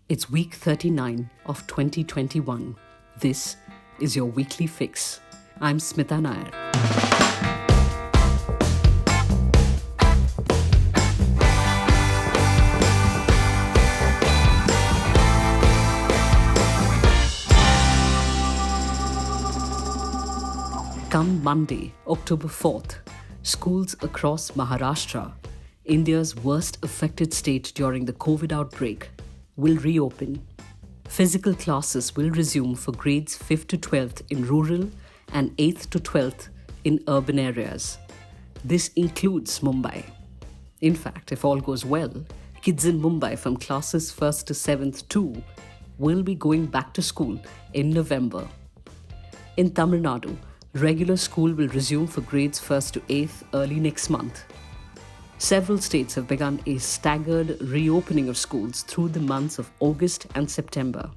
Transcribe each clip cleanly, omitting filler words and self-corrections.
It's week 39 of 2021. This is your weekly fix. I'm Smitha Nair. Come Monday, October 4th, schools across Maharashtra, India's worst affected state during the COVID outbreak, will reopen. Physical classes will resume for grades 5th to 12th in rural and 8th to 12th in urban areas. This includes Mumbai. In fact, if all goes well, kids in Mumbai from classes 1st to 7th too will be going back to school in November. In Tamil Nadu, regular school will resume for grades 1st to 8th early next month. Several states have begun a staggered reopening of schools through the months of August and September.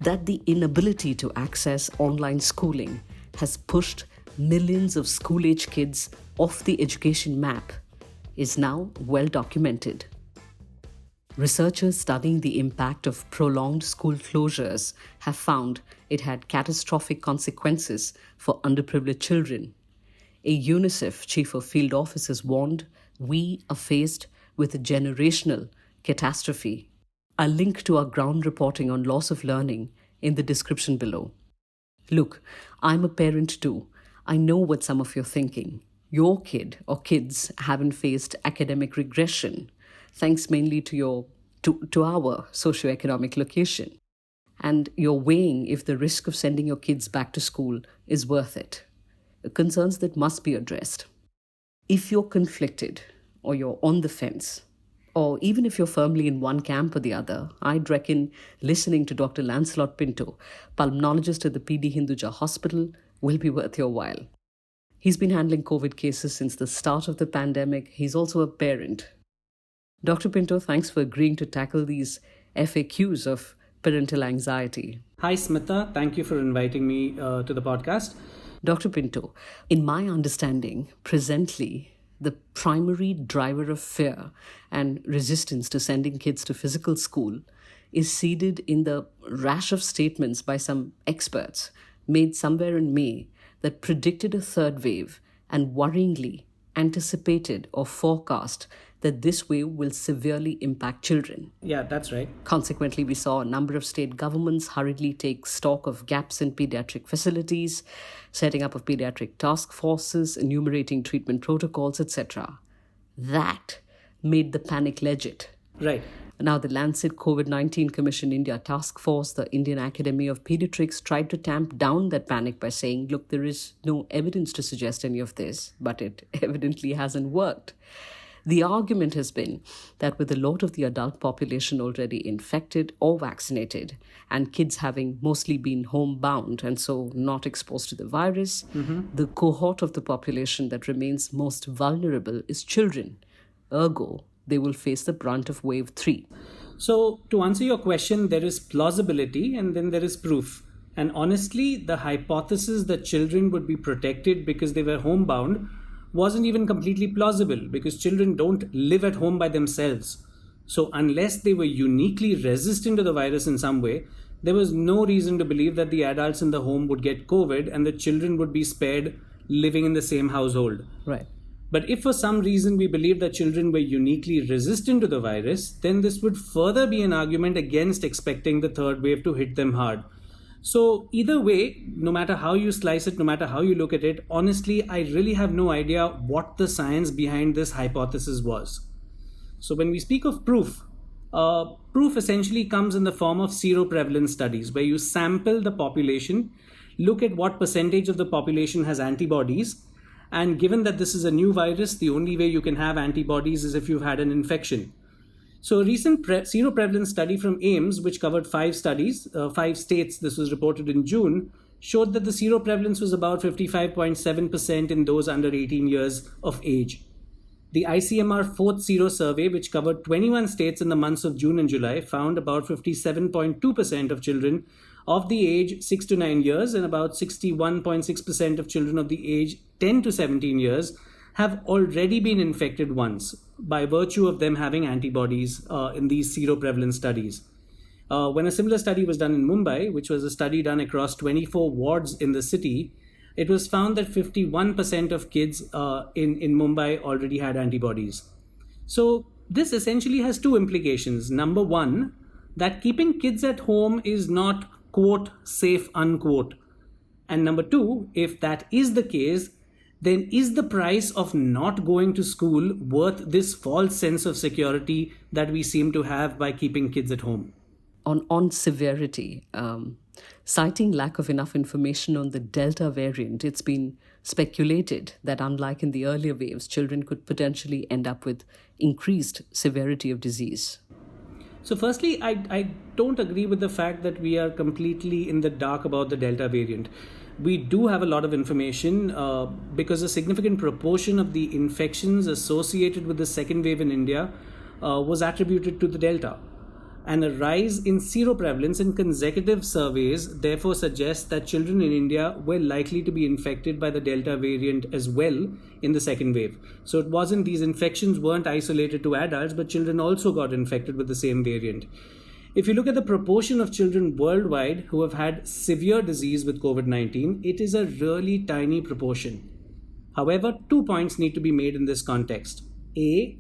That the inability to access online schooling has pushed millions of school-age kids off the education map is now well documented. Researchers studying the impact of prolonged school closures have found it had catastrophic consequences for underprivileged children. A UNICEF chief of field office has warned we are faced with a generational catastrophe. I'll link to our ground reporting on loss of learning in the description below. Look, I'm a parent too. I know what some of you are thinking. Your kid or kids haven't faced academic regression, thanks mainly to our socioeconomic location. And you're weighing if the risk of sending your kids back to school is worth it. Concerns that must be addressed. If you're conflicted or you're on the fence, or even if you're firmly in one camp or the other, I'd reckon listening to Dr. Lancelot Pinto, pulmonologist at the PD Hinduja hospital, will be worth your while. He's been handling COVID cases since the start of the pandemic. He's also a parent. Dr. Pinto, thanks for agreeing to tackle these FAQs of parental anxiety. Hi, Smitha. Thank you for inviting me to the podcast. Dr. Pinto, in my understanding, presently, the primary driver of fear and resistance to sending kids to physical school is seeded in the rash of statements by some experts made somewhere in May that predicted a third wave and worryingly anticipated or forecast that this wave will severely impact children. Yeah, that's right. Consequently, we saw a number of state governments hurriedly take stock of gaps in pediatric facilities, setting up of pediatric task forces, enumerating treatment protocols, etc. That made the panic legit. Right. Now, the Lancet COVID-19 Commission India Task Force, the Indian Academy of Pediatrics, tried to tamp down that panic by saying, look, there is no evidence to suggest any of this, but it evidently hasn't worked. The argument has been that with a lot of the adult population already infected or vaccinated, and kids having mostly been homebound and so not exposed to the virus, the cohort of the population that remains most vulnerable is children. Ergo, they will face the brunt of wave 3. So, to answer your question, there is plausibility and then there is proof. And honestly, the hypothesis that children would be protected because they were homebound wasn't even completely plausible because children don't live at home by themselves. So unless they were uniquely resistant to the virus in some way, there was no reason to believe that the adults in the home would get COVID and the children would be spared living in the same household. Right. But if for some reason we believe that children were uniquely resistant to the virus, then this would further be an argument against expecting the third wave to hit them hard. So either way, no matter how you slice it, no matter how you look at it, honestly, I really have no idea what the science behind this hypothesis was. So when we speak of proof, proof essentially comes in the form of seroprevalence studies, where you sample the population, look at what percentage of the population has antibodies, and given that this is a new virus, the only way you can have antibodies is if you've had an infection. So a recent seroprevalence study from AIMS, which covered 5 states, this was reported in June, showed that the seroprevalence was about 55.7% in those under 18 years of age. The ICMR 4th Sero survey, which covered 21 states in the months of June and July, found about 57.2% of children of the age 6 to 9 years and about 61.6% of children of the age 10 to 17 years have already been infected once by virtue of them having antibodies in these seroprevalence studies. When a similar study was done in Mumbai, which was a study done across 24 wards in the city, it was found that 51% of kids in Mumbai already had antibodies. So this essentially has two implications. Number one, that keeping kids at home is not, quote, safe, unquote. And number two, if that is the case, then is the price of not going to school worth this false sense of security that we seem to have by keeping kids at home? On severity, citing lack of enough information on the Delta variant, it's been speculated that unlike in the earlier waves, children could potentially end up with increased severity of disease. So firstly, I don't agree with the fact that we are completely in the dark about the Delta variant. We do have a lot of information because a significant proportion of the infections associated with the second wave in India was attributed to the Delta. And a rise in seroprevalence in consecutive surveys therefore suggests that children in India were likely to be infected by the Delta variant as well in the second wave. So it wasn't, these infections weren't isolated to adults, but children also got infected with the same variant. If you look at the proportion of children worldwide who have had severe disease with COVID-19, it is a really tiny proportion. However, 2 points need to be made in this context. A,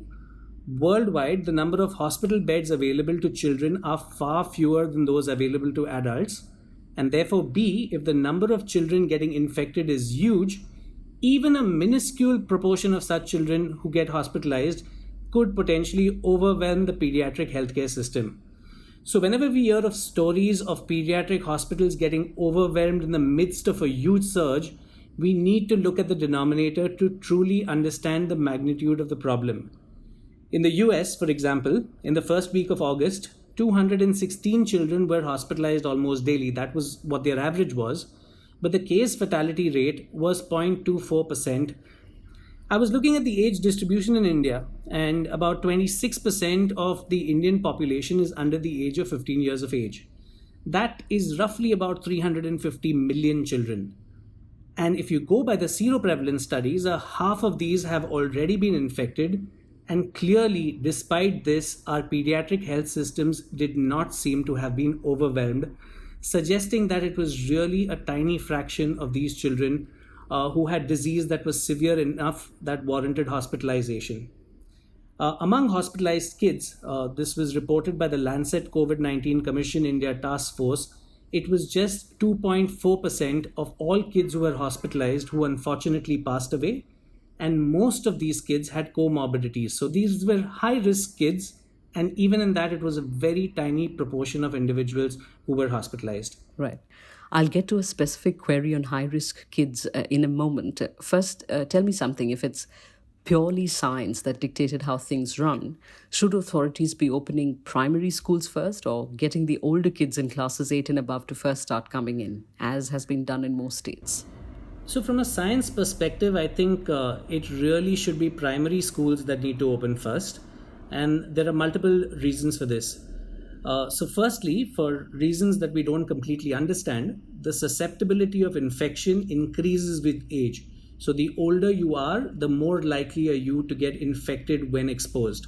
worldwide, the number of hospital beds available to children are far fewer than those available to adults. And therefore, B, if the number of children getting infected is huge, even a minuscule proportion of such children who get hospitalized could potentially overwhelm the pediatric healthcare system. So whenever we hear of stories of pediatric hospitals getting overwhelmed in the midst of a huge surge, we need to look at the denominator to truly understand the magnitude of the problem. In the US, for example, in the first week of August, 216 children were hospitalized almost daily. That was what their average was. But the case fatality rate was 0.24%. I was looking at the age distribution in India, and about 26% of the Indian population is under the age of 15 years of age. That is roughly about 350 million children. And if you go by the seroprevalence studies, half of these have already been infected. And clearly, despite this, our pediatric health systems did not seem to have been overwhelmed, suggesting that it was really a tiny fraction of these children who had disease that was severe enough that warranted hospitalization. Among hospitalized kids, this was reported by the Lancet COVID-19 Commission India Task Force, it was just 2.4% of all kids who were hospitalized who unfortunately passed away. And most of these kids had comorbidities. So these were high-risk kids. And even in that, it was a very tiny proportion of individuals who were hospitalized. Right. I'll get to a specific query on high-risk kids in a moment. First, tell me something. If it's purely science that dictated how things run, should authorities be opening primary schools first or getting the older kids in classes 8 and above to first start coming in, as has been done in most states? So from a science perspective, I think it really should be primary schools that need to open first. And there are multiple reasons for this. So firstly, for reasons that we don't completely understand, the susceptibility of infection increases with age. So the older you are, the more likely are you to get infected when exposed.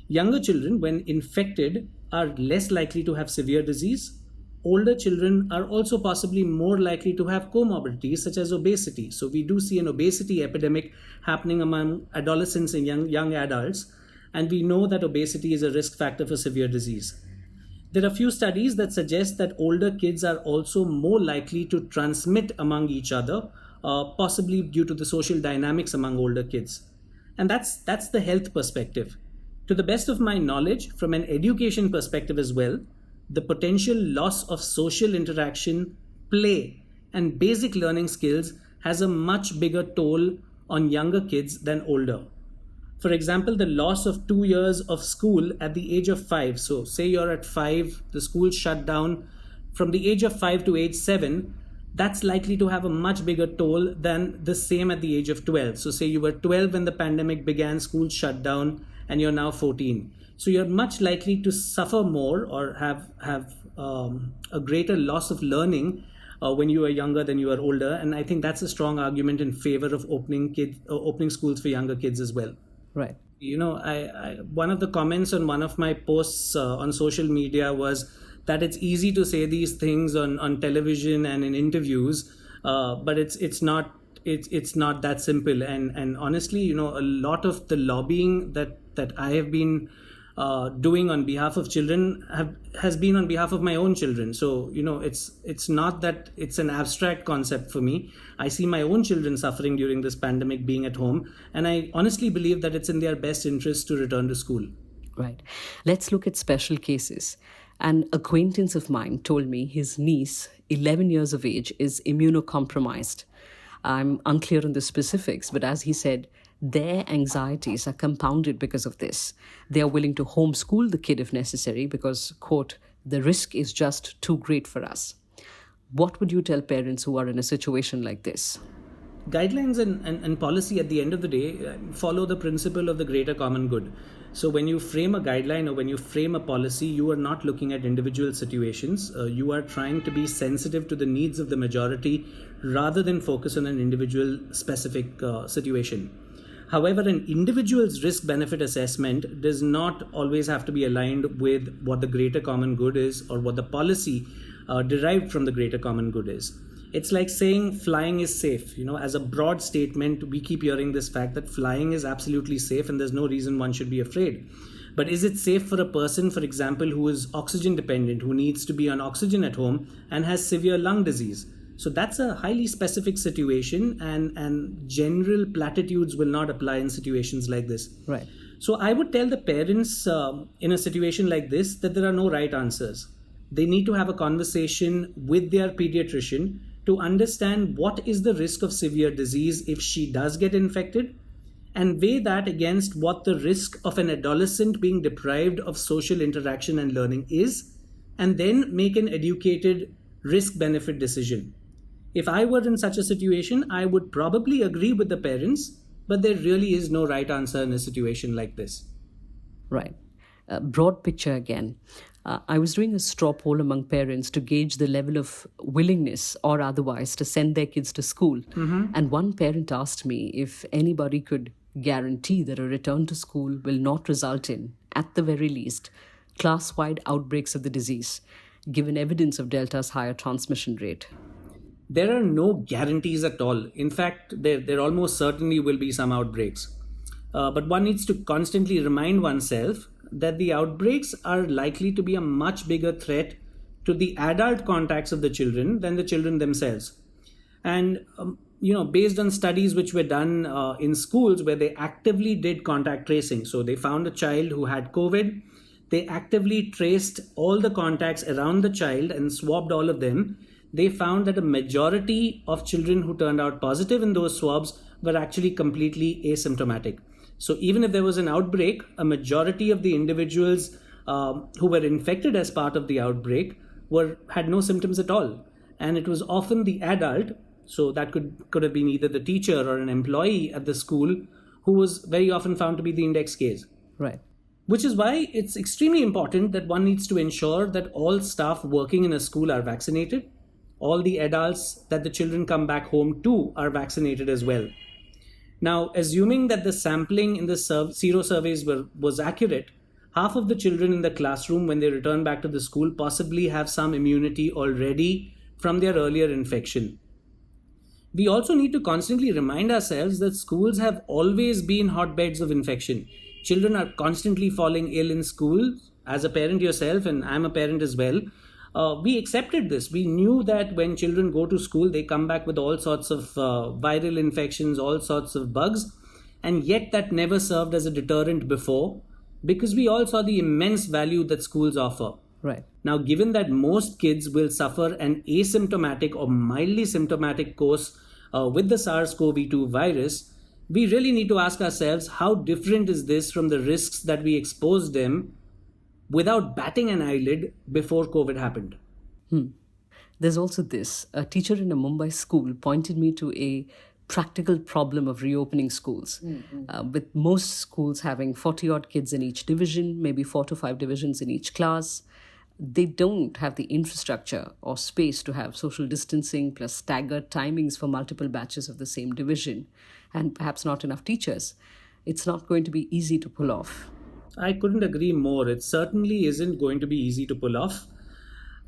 Younger children, when infected, are less likely to have severe disease. Older children are also possibly more likely to have comorbidities such as obesity. So we do see an obesity epidemic happening among adolescents and young adults. And we know that obesity is a risk factor for severe disease. There are few studies that suggest that older kids are also more likely to transmit among each other, possibly due to the social dynamics among older kids. And that's the health perspective. To the best of my knowledge, from an education perspective as well, the potential loss of social interaction, play, and basic learning skills has a much bigger toll on younger kids than older. For example, the loss of 2 years of school at the age of 5. So say you're at 5, the school shut down. From the age of 5 to age 7, that's likely to have a much bigger toll than the same at the age of 12. So say you were 12 when the pandemic began, school shut down, and you're now 14. So you're much likely to suffer more or have a greater loss of learning when you are younger than you are older. And I think that's a strong argument in favor of opening schools for younger kids as well. Right. You know, I one of the comments on one of my posts on social media was that it's easy to say these things on television and in interviews, but it's not that simple. And honestly, a lot of the lobbying that I have been doing on behalf of children has been on behalf of my own children. So it's not that it's an abstract concept for me. I see my own children suffering during this pandemic, being at home, and I honestly believe that it's in their best interest to return to school. Right. Let's look at special cases. An acquaintance of mine told me his niece, 11 years of age, is immunocompromised. I'm unclear on the specifics, but as he said, their anxieties are compounded because of this. They are willing to homeschool the kid if necessary because, quote, the risk is just too great for us. What would you tell parents who are in a situation like this? Guidelines and policy at the end of the day follow the principle of the greater common good. So when you frame a guideline or when you frame a policy, you are not looking at individual situations. You are trying to be sensitive to the needs of the majority rather than focus on an individual specific situation. However, an individual's risk-benefit assessment does not always have to be aligned with what the greater common good is or what the policy derived from the greater common good is. It's like saying flying is safe. As a broad statement, we keep hearing this fact that flying is absolutely safe and there's no reason one should be afraid. But is it safe for a person, for example, who is oxygen dependent, who needs to be on oxygen at home and has severe lung disease? So that's a highly specific situation, and general platitudes will not apply in situations like this. Right. So I would tell the parents in a situation like this that there are no right answers. They need to have a conversation with their pediatrician to understand what is the risk of severe disease if she does get infected, and weigh that against what the risk of an adolescent being deprived of social interaction and learning is, and then make an educated risk-benefit decision. If I were in such a situation, I would probably agree with the parents, but there really is no right answer in a situation like this. Right. Broad picture again. I was doing a straw poll among parents to gauge the level of willingness or otherwise to send their kids to school. And one parent asked me if anybody could guarantee that a return to school will not result in, at the very least, class-wide outbreaks of the disease, given evidence of Delta's higher transmission rate. There are no guarantees at all. In fact, there almost certainly will be some outbreaks. But one needs to constantly remind oneself that the outbreaks are likely to be a much bigger threat to the adult contacts of the children than the children themselves. And, based on studies which were done in schools where they actively did contact tracing. So they found a child who had COVID. They actively traced all the contacts around the child and swabbed all of them. They found that a majority of children who turned out positive in those swabs were actually completely asymptomatic. So even if there was an outbreak, a majority of the individuals who were infected as part of the outbreak had no symptoms at all. And it was often the adult, so that could have been either the teacher or an employee at the school, who was very often found to be the index case. Right. Which is why it's extremely important that one needs to ensure that all staff working in a school are vaccinated. All the adults that the children come back home to are vaccinated as well. Now, assuming that the sampling in the sero surveys was accurate, half of the children in the classroom when they return back to the school possibly have some immunity already from their earlier infection. We also need to constantly remind ourselves that schools have always been hotbeds of infection. Children are constantly falling ill in school. As a parent yourself, and I'm a parent as well, we accepted this. We knew that when children go to school, they come back with all sorts of viral infections, all sorts of bugs, and yet that never served as a deterrent before, because we all saw the immense value that schools offer. Right. Now, given that most kids will suffer an asymptomatic or mildly symptomatic course with the SARS-CoV-2 virus, we really need to ask ourselves, how different is this from the risks that we exposed them without batting an eyelid before COVID happened? There's also this. A teacher in a Mumbai school pointed me to a practical problem of reopening schools. With most schools having 40-odd kids in each division, maybe 4 to 5 divisions in each class, they don't have the infrastructure or space to have social distancing plus staggered timings for multiple batches of the same division, and perhaps not enough teachers. It's not going to be easy to pull off. I couldn't agree more. It certainly isn't going to be easy to pull off.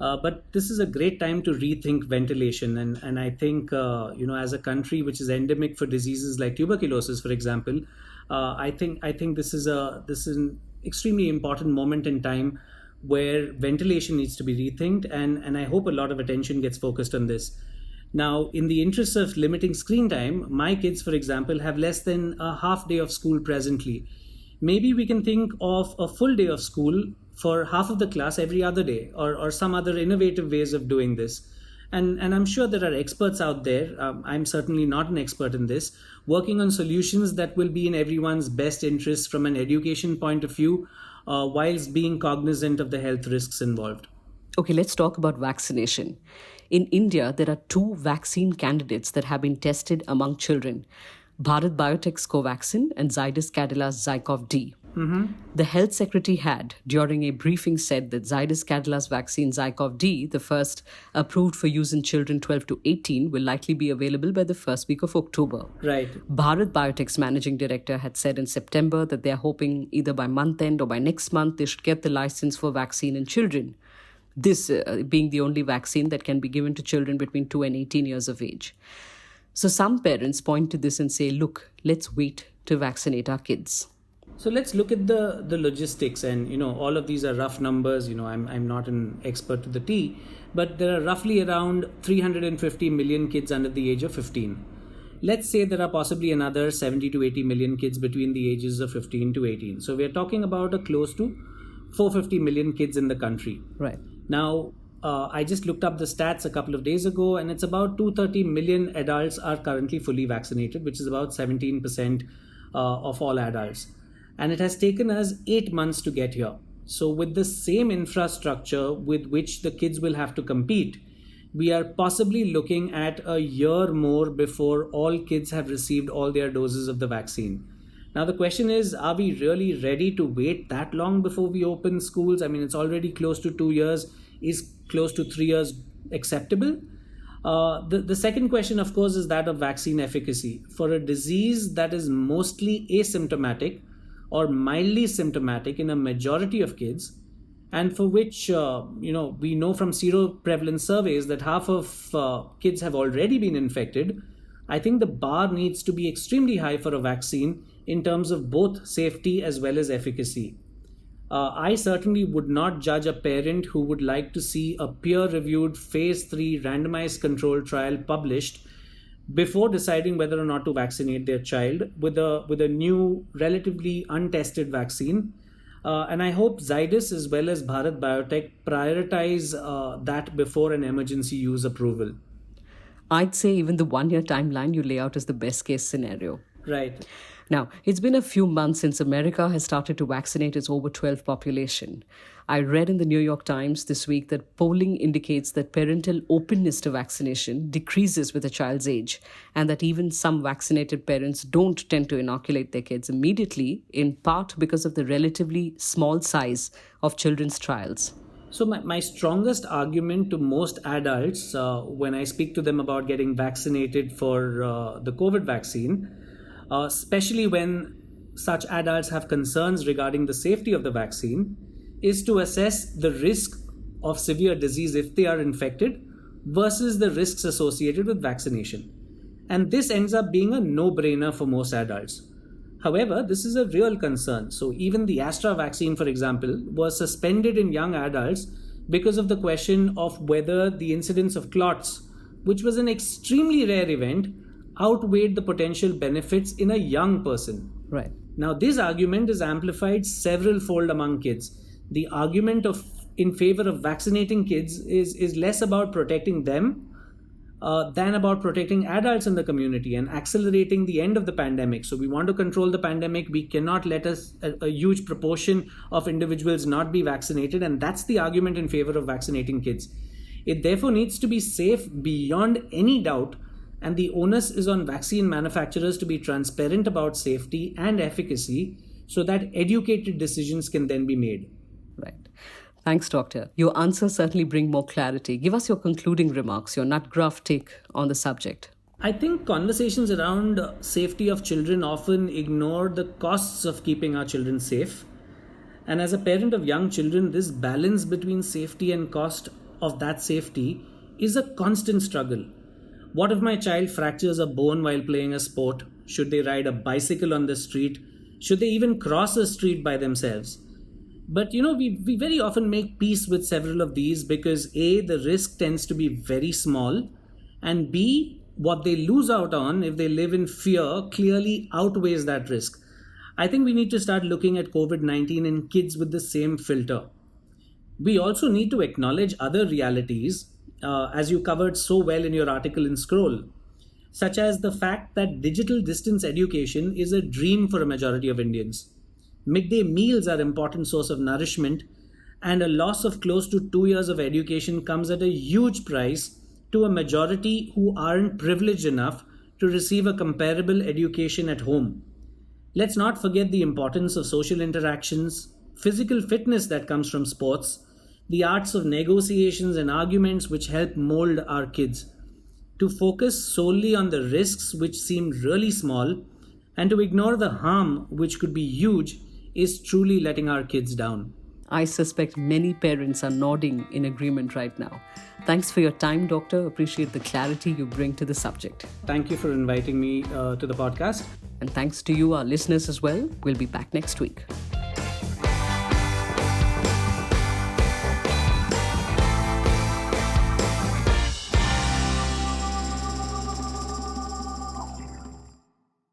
But this is a great time to rethink ventilation, and I think as a country which is endemic for diseases like tuberculosis, for example, I think this is an extremely important moment in time where ventilation needs to be rethinked, and I hope a lot of attention gets focused on this. Now, in the interest of limiting screen time, my kids, for example, have less than a half day of school presently. Maybe we can think of a full day of school for half of the class every other day, or some other innovative ways of doing this. And I'm sure there are experts out there. I'm certainly not an expert in this, working on solutions that will be in everyone's best interest from an education point of view, whilst being cognizant of the health risks involved. Okay, let's talk about vaccination. In India, there are two vaccine candidates that have been tested among children: Bharat Biotech's Covaxin and Zydus Cadilla's Zycov D. The health secretary had, during a briefing, said that Zydus Cadilla's vaccine Zycov D, the first approved for use in children 12 to 18, will likely be available by the first week of October. Right. Bharat Biotech's managing director had said in September that they are hoping either by month end or by next month they should get the license for vaccine in children. This being the only vaccine that can be given to children between 2 and 18 years of age. So some parents point to this and say, look, let's wait to vaccinate our kids. So let's look at the logistics, and all of these are rough numbers. I'm not an expert to the T, but there are roughly around 350 million kids under the age of 15. Let's say there are possibly another 70 to 80 million kids between the ages of 15 to 18. So we're talking about a close to 450 million kids in the country. Right. Now, I just looked up the stats a couple of days ago, and it's about 230 million adults are currently fully vaccinated, which is about 17% of all adults. And it has taken us 8 months to get here. So with the same infrastructure with which the kids will have to compete, we are possibly looking at a year more before all kids have received all their doses of the vaccine. Now the question is, are we really ready to wait that long before we open schools? I mean, it's already close to 2 years. Is close to 3 years acceptable? The second question, of course, is that of vaccine efficacy. For a disease that is mostly asymptomatic or mildly symptomatic in a majority of kids, and for which we know from seroprevalence surveys that half of kids have already been infected, I think the bar needs to be extremely high for a vaccine in terms of both safety as well as efficacy. I certainly would not judge a parent who would like to see a peer-reviewed phase 3 randomized controlled trial published before deciding whether or not to vaccinate their child with a new, relatively untested vaccine. And I hope Zydus as well as Bharat Biotech prioritize that before an emergency use approval. I'd say even the 1 year timeline you lay out is the best case scenario. Right. Now, it's been a few months since America has started to vaccinate its over 12 population. I read in the New York Times this week that polling indicates that parental openness to vaccination decreases with a child's age, and that even some vaccinated parents don't tend to inoculate their kids immediately, in part because of the relatively small size of children's trials. So my strongest argument to most adults when I speak to them about getting vaccinated for the COVID vaccine, especially when such adults have concerns regarding the safety of the vaccine, is to assess the risk of severe disease if they are infected versus the risks associated with vaccination. And this ends up being a no-brainer for most adults. However, this is a real concern. So even the Astra vaccine, for example, was suspended in young adults because of the question of whether the incidence of clots, which was an extremely rare event, outweighed the potential benefits in a young person. Right. Now, this argument is amplified several-fold among kids. The argument in favor of vaccinating kids is less about protecting them than about protecting adults in the community and accelerating the end of the pandemic. So we want to control the pandemic. We cannot let a huge proportion of individuals not be vaccinated. And that's the argument in favor of vaccinating kids. It therefore needs to be safe beyond any doubt. And the onus is on vaccine manufacturers to be transparent about safety and efficacy so that educated decisions can then be made. Right. Thanks, Doctor. Your answers certainly bring more clarity. Give us your concluding remarks, your nut-graph take on the subject. I think conversations around safety of children often ignore the costs of keeping our children safe. And as a parent of young children, this balance between safety and cost of that safety is a constant struggle. What if my child fractures a bone while playing a sport? Should they ride a bicycle on the street? Should they even cross a street by themselves? But we very often make peace with several of these because A, the risk tends to be very small, and B, what they lose out on if they live in fear clearly outweighs that risk. I think we need to start looking at COVID 19 in kids with the same filter. We also need to acknowledge other realities, as you covered so well in your article in Scroll, such as the fact that digital distance education is a dream for a majority of Indians. Midday meals are an important source of nourishment, and a loss of close to 2 years of education comes at a huge price to a majority who aren't privileged enough to receive a comparable education at home. Let's not forget the importance of social interactions, physical fitness that comes from sports, the arts of negotiations and arguments which help mold our kids. To focus solely on the risks which seem really small and to ignore the harm which could be huge is truly letting our kids down. I suspect many parents are nodding in agreement right now. Thanks for your time, Doctor. Appreciate the clarity you bring to the subject. Thank you for inviting me to the podcast. And thanks to you, our listeners, as well. We'll be back next week.